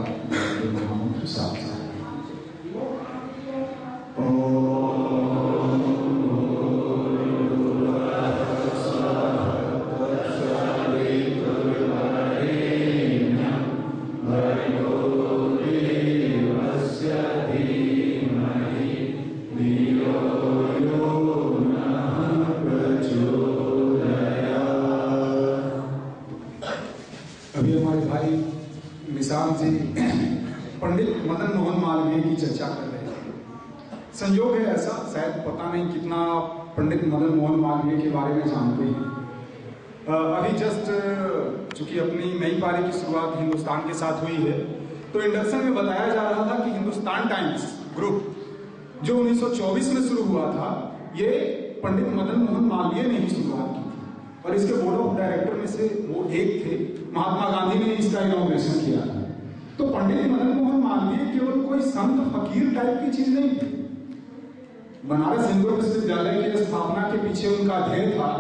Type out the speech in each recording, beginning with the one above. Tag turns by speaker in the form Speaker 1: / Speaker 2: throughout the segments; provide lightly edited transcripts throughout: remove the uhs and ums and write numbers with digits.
Speaker 1: महामंत्र साथ पंडित मदन मोहन मालवीय की चर्चा कर रहे हैं। संयोग है ऐसा, शायद पता नहीं कितना पंडित मदन मोहन मालवीय के बारे में जानते हैं। अभी जस्ट चूंकि अपनी नई पारी की शुरुआत हिंदुस्तान के साथ हुई है, तो इंडक्शन में बताया जा रहा था कि हिंदुस्तान टाइम्स ग्रुप जो 1924 में शुरू हुआ था, ये पंडित मदन मोहन मालवीय ने ही शुरुआत की थी और इसके बोर्ड ऑफ डायरेक्टर में से वो एक थे। महात्मा गांधी ने इसका इनॉग्रेशन किया था। तो पंडित मदन मोहन मालवीय केवल कोई संत फकीर टाइप की चीज नहीं थी। बनारस हिंदू विश्वविद्यालय की स्थापना के पीछे उनका ध्येय था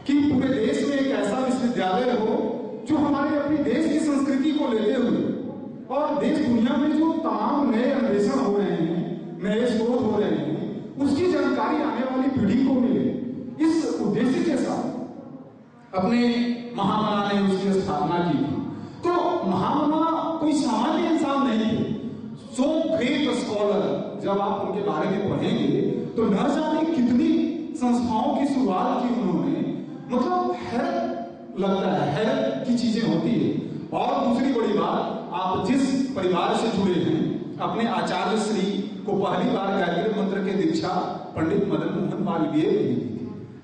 Speaker 1: कि पूरे देश में एक ऐसा विश्वविद्यालय हो जो हमारे अपने देश की संस्कृति को लेते हुए और देश दुनिया में जो तमाम नए अन्वेषण हो रहे हैं, नए शोध हो रहे हैं, उसकी जानकारी आने वाली पीढ़ी को मिले। इस उद्देश्य के साथ अपने महामना ने उसकी स्थापना की थी। तो महामना कोई सामान्य इंसान नहीं थे। सो ग्रेट स्कॉलर, जब आप उनके बारे में पढ़ेंगे तो न जाने कितनी संस्थाओं की शुरुआत की उन्होंने। मतलब हैरत लगता है, हैरत की चीजें होती है। और दूसरी बड़ी बात, आप जिस परिवार से जुड़े हैं, अपने आचार्य श्री को पहली बार गायत्री मंत्र के दीक्षा पंडित मदन मोहन मालवीय ने दी थी।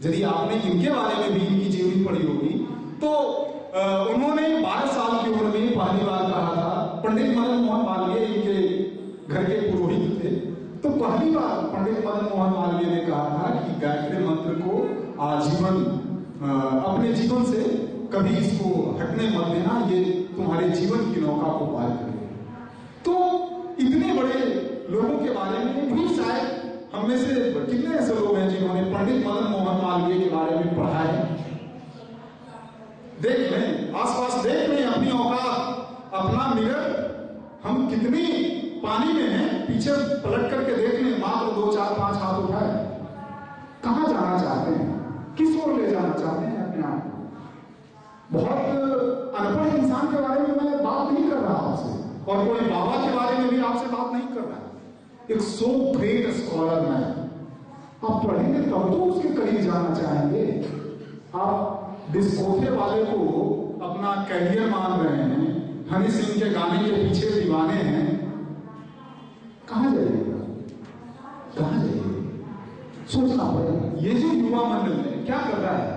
Speaker 1: यदि आपने इनके बारे में भी इनकी जीवनी पढ़ी होगी तो उन्होंने 12 साल की उम्र में पहली बार कहा था। पंडित मदन मोहन मालवीय इनके घर के पुरोहित थे। तो पहली बार पंडित मदन मोहन मालवीय ने कहा था कि गायत्री मंत्र को आजीवन अपने जीवन से कभी इसको हटने मत देना, ये तुम्हारे जीवन की नौका को पार करेगा। तो इतने बड़े लोगों के बारे में भी शायद हम में से कितने ऐसे लोग हैं जिन्होंने पंडित मदन मोहन मालवीय के बारे में पढ़ा है। देख लें, आसपास देख लें अपनी औकात, अपना मिरर, हम कितनी पानी में हैं, पीछे पलट करके देख लें। मात्र 2, 4, 5 हाथ उठाए। कहां जाना चाहते हैं, किस ओर ले जाना चाहते हैं अपने आप को? बहुत अनपढ़ इंसान के बारे में मैं बात नहीं कर रहा आपसे, और कोई बाबा के बारे में भी आपसे बात नहीं कर रहा। एक सो ग्रेट स्कॉलर मैन, आप पढ़ेंगे तब तो उसके करीब जाना चाहेंगे। आप डिस्कोथे वाले को अपना कैरियर मान रहे हैं, हनी सिंह के गाने के पीछे दीवाने हैं। कहां जाइएगा, कहां जाइएगा? सोचना पड़ेगा। ये जो युवा मंडल है क्या कर रहा है?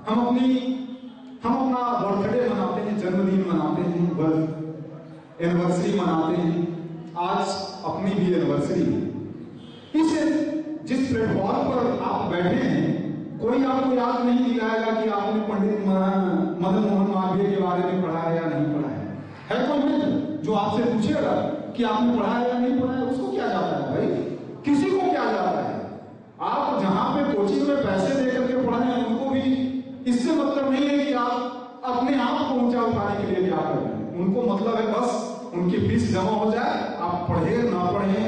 Speaker 1: हम अपना बर्थडे मनाते हैं, जन्मदिन मनाते हैं, बर्थ एनिवर्सरी मनाते हैं। आज अपनी भी एनिवर्सरी है। जिस प्लेटफॉर्म पर आप बैठे हैं, कोई आपको याद नहीं दिलाएगा कि आपने पंडित मदन मोहन मालवीय के बारे में पढ़ा है या नहीं पढ़ा है। कोई मित्र जो आपसे पूछेगा कि आपने पढ़ा है या नहीं पढ़ा है, उसको क्या जाता है भाई? किसी को क्या जाता है? आप जहां पे कोचिंग में पैसे देकर के पढ़े हैं, उनको भी इससे मतलब नहीं है कि आप अपने आप को ऊंचा उठाने के लिए क्या कर रहे हैं। उनको मतलब है बस उनकी फीस जमा हो जाए, आप पढ़े ना पढ़े,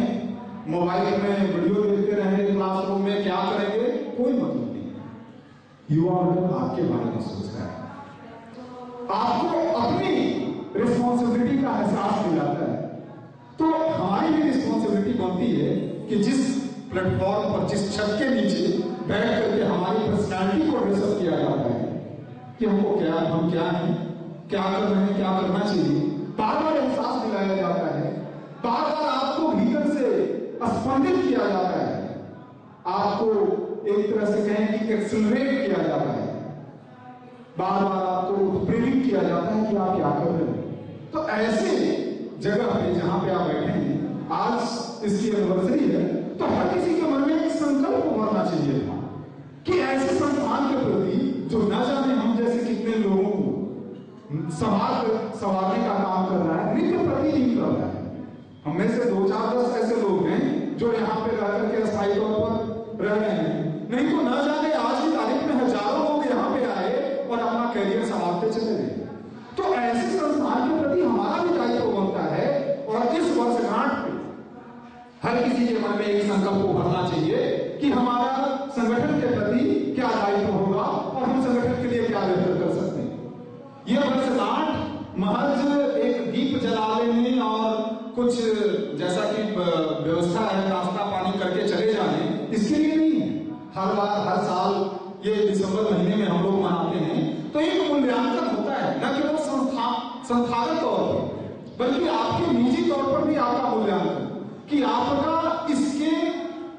Speaker 1: मोबाइल में वीडियो देखते रहे, क्लासरूम में क्या करेंगे, कोई मतलब नहीं। युवा वर्ग आपके बारे में सोचता है, आपको अपनी रिस्पॉन्सिबिलिटी का एहसास दिलाता है। तो हमारी भी रिस्पॉन्सिबिलिटी बनती है कि जिस प्लेटफॉर्म पर, जिस छत के नीचे बैठ करके हमारी पर्सनैलिटी को ड्रेसअप किया जाता है कि हमको क्या, हम क्या हैं, क्या कर रहे हैं, क्या करना चाहिए, बार बार एहसास दिलाया जाता है। बार बार आपको भीतर से स्पंदित किया जाता है, आपको एक तरह से कहें कि एक्सेलरेट किया जाता है। बार बार आपको प्रेरित किया जाता है कि आप क्या कर रहे हैं। तो ऐसे जगह पे जहां पे आप बैठे हैं, आज इसकी एनिवर्सरी है, तो हर किसी के मन में एक संकल्प उभरना चाहिए था कि ऐसे संस्थान के प्रति जो न जाने हम जैसे कितने लोगों को संवारने का काम कर रहा है, नित्य प्रतिदिन कर रहा है। हम में से 2, 4, 10 ऐसे लोग हैं जो यहाँ पे रह करके अस्थायी तौर पर रह रहे हैं। नहीं तो न जाने आज की तारीख में हजारों लोग यहाँ पे आए और अपना कैरियर संभालते चले गए। तो ऐसे संस्थान के प्रति हमारा भी दायित्व बनता है हर किसी के मन में एक संकल्प उभरना चाहिए कि हमारा संगठन के प्रति क्या दायित्व होगा और हम संगठन के लिए क्या बेहतर कर सकते हैं। यह वर्षगांठ महज एक दीप जला लेने और कुछ जैसा कि व्यवस्था है नाश्ता पानी करके चले जाने, इसके लिए नहीं है। हर बार हर साल ये दिसंबर महीने में हम लोग मनाते हैं तो एक मूल्यांकन होता है, न केवल संस्थागत तौर पर बल्कि आपके निजी तौर पर भी आपका मूल्यांकन कि आपका इसके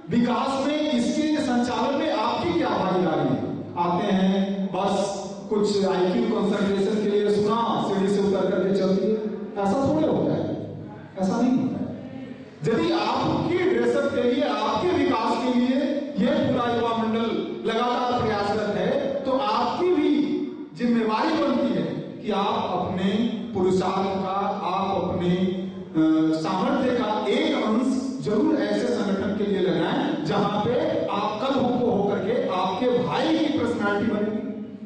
Speaker 1: विकास में, इसके संचालन में आपकी क्या भागीदारी है। आते हैं बस कुछ IQ कंसंट्रेशन के लिए सुना, सीढ़ी से उतर करके चल दिए, ऐसा थोड़े होता है, ऐसा नहीं होता है। यदि आपकी ड्रेसअप के लिए, आपके विकास के लिए यह पूरा युवा मंडल लगातार प्रयासरत है तो आपकी भी जिम्मेवारी बनती है कि आप अपने पुरुषार्थ का, आप अपने सामर्थ्य का एक अंश जरूर ऐसे संगठन के लिए लगाएं जहां पे आप कल को होकर के आपके भाई की पर्सनालिटी बनेगी,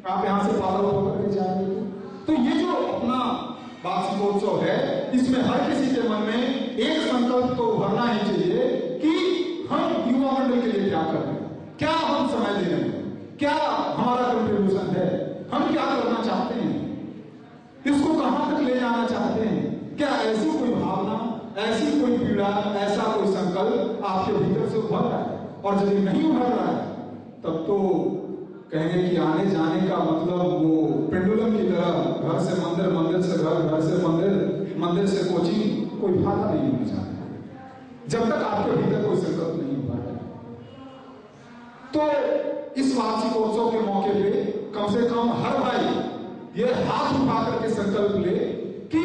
Speaker 1: आप यहां से फॉलो होकर के जाएंगे। तो ये जो अपना वार्षिकोत्सव है, इसमें हर किसी के मन में एक संकल्प तो उभरना ही चाहिए कि हम युवा मंडल के लिए क्या कर रहे हैं, क्या हम समय दे रहे हैं, क्या हमारा कंट्रीब्यूशन है, हम क्या करना चाहते हैं, इसको कहां तक ले जाना चाहते हैं। क्या ऐसी कोई भावना, ऐसी कोई पीड़ा, ऐसा कोई संकल्प आपके भीतर से उभर रहा है? और यदि नहीं उभर रहा है तब तो कहेंगे कि आने जाने का मतलब वो पेंडुलम की तरह घर से मंदिर, मंदिर से घर, घर से मंदिर, मंदिर से कोचिंग, कोई फायदा नहीं होना चाहता जब तक आपके भीतर कोई संकल्प नहीं उभर रहा। तो इस वार्षिकोत्सव के मौके पे कम से कम हर भाई ये हाथ उठा करके संकल्प ले कि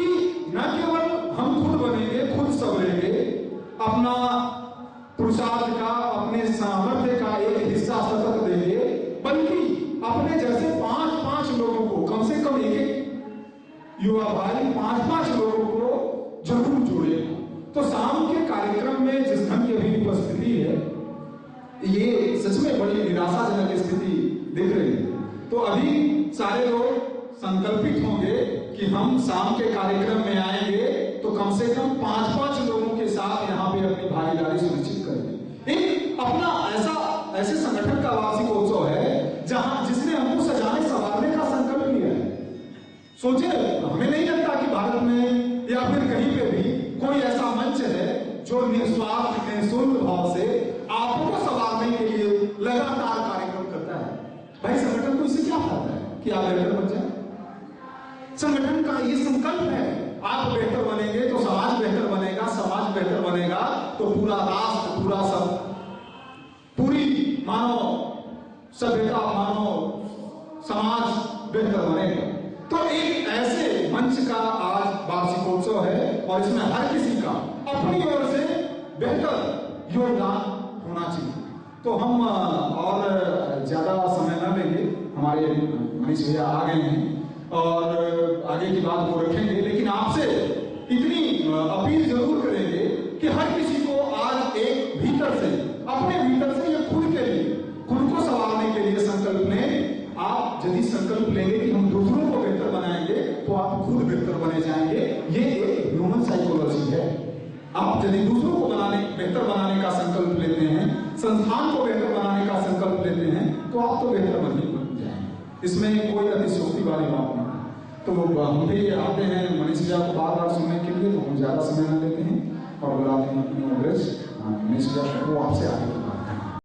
Speaker 1: न केवल हम खुद बनेंगे, खुद संभलेंगे, अपना पुरुषार्थ का, अपने सामर्थ्य का एक हिस्सा सतत देंगे, बल्कि अपने जैसे 5-5 लोगों को, कम से कम एक युवा भाई 5-5 लोगों को जरूर जोड़े। तो शाम के कार्यक्रम में जिस ढंग की अभी उपस्थिति है, ये सच में बड़ी निराशाजनक स्थिति दिख रही है। तो अभी सारे लोग संकल्पित होंगे कि हम शाम के कार्यक्रम में आएंगे तो कम से कम 5-5 लोगों के साथ यहाँ पे अपनी भागीदारी सुनिश्चित करेंगे। एक अपना ऐसे संगठन का वार्षिकोत्सव है जहां जिसने हमको सजाने संवारने का संकल्प लिया है। सोचे, हमें नहीं लगता कि भारत में या फिर कहीं पे भी कोई ऐसा मंच है जो निस्वार्थ, निःशुल्क भाव से आपको संवारने के लिए लगातार कार्यक्रम करता है। भाई संगठन को इससे क्या फायदा है कि आप बेहतर बन जाए? संगठन का ये संकल्प है, आप बेहतर बनेंगे तो समाज बेहतर बनेगा, समाज बेहतर बनेगा तो पूरा राष्ट्र, पूरा सब, पूरी मानव सभ्यता, मानव समाज बेहतर बनेगा। तो एक ऐसे मंच का आज वार्षिकोत्सव है और इसमें हर किसी का अपनी ओर से बेहतर योगदान होना चाहिए। तो हम और ज्यादा समय न लेंगे, हमारे मनीष भैया आ गए हैं और आगे की बात वो रखेंगे, लेकिन आपसे इतनी अपील जरूर करेंगे कि हर किसी को आज एक भीतर से, अपने भीतर से ये खुद के लिए, खुद को संवारने के लिए संकल्प लें। आप यदि संकल्प लेंगे कि हम दूसरों को बेहतर बनाएंगे तो आप खुद बेहतर बने जाएंगे। ये एक ह्यूमन साइकोलॉजी है। आप यदि दूसरों को बेहतर बनाने का संकल्प लेते हैं, संस्थान को बेहतर बनाने का संकल्प लेते हैं तो आप तो बेहतर बन जाएंगे। इसमें कोई अतिशयोक्ति वाली बात नहीं। तो हम भी आते हैं मनीष भैया को बार बार सुनने के लिए, तो हम ज्यादा समय न लेते हैं और बुलाते हैं अपने अग्रज मनीष भैया को, आपसे आगे